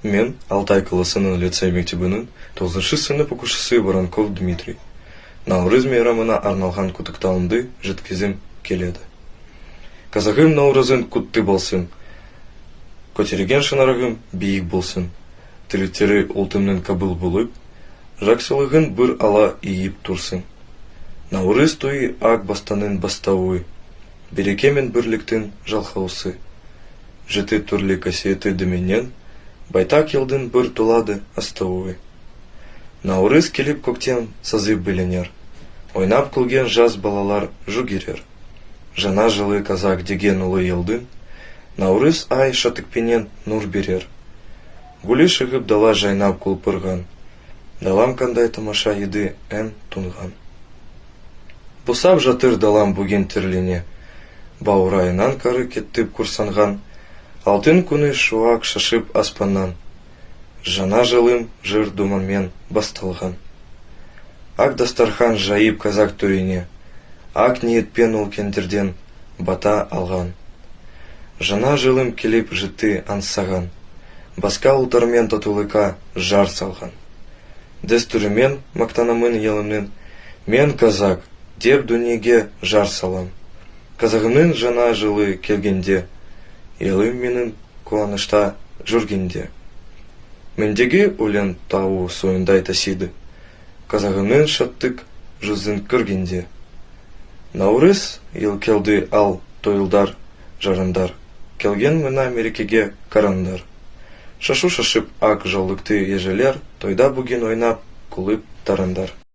Мен Алтай қаласының лицей мектебінің 9 сынып оқушысы Воронков Дмитрий. Наурыз мейрамына арналған құттықтауымды жеткізім келеді. Қазағым наурызын құтты болсын, көтерген шынарығым биік болсын, тілектері ұлтымның қабыл болып, жақсылығын бір ала иіп тұрсын. Наурыз тойы ақ бастанын бастауы, береке мен бірліктің жалғаусы. Жеті түрлі қасиеті діменен, байтақ елдің бір толады астауы. Наурыз келіп көктем сазып біленер, ойнап күлген жас балалар жүгерер. Жана жылы қазақ деген ұлы елдің, наурыз ай шаттықпенен нұр берер. Гүлі шығып дала жайнап құлпырған, далам қандай тамаша еді ән тұнған. Босап жатыр далам бүгін тірлене, бауырайынан кары кеттіп құрсанған, алтын күні шуақ шашып аспаннан, жана жылым жыр думанмен басталған. Ақ дастархан жайып қазақ төрене, ақ ниетпен ол кендерден бата алған. Жана жылым келіп жіті аңсаған, басқа ұлтармен татулыққа жар салған. Дәстүрімен мақтанамын елімнің, мен қазақ деп дүниеге жар салам. Қазағымның жана жылы келгенде, елім менің қуанышта жүргенде. Мендегі өлең тауы сойындай тасиды, қазағымның шаттық жүзін көргенде. Наурыз ел келді ал тойылдар, жарандар, келген мына мерекеге қарандар. Шашу шашып ақ жаулықты ежелер, тойда бүгін ойнап күліп тарандар.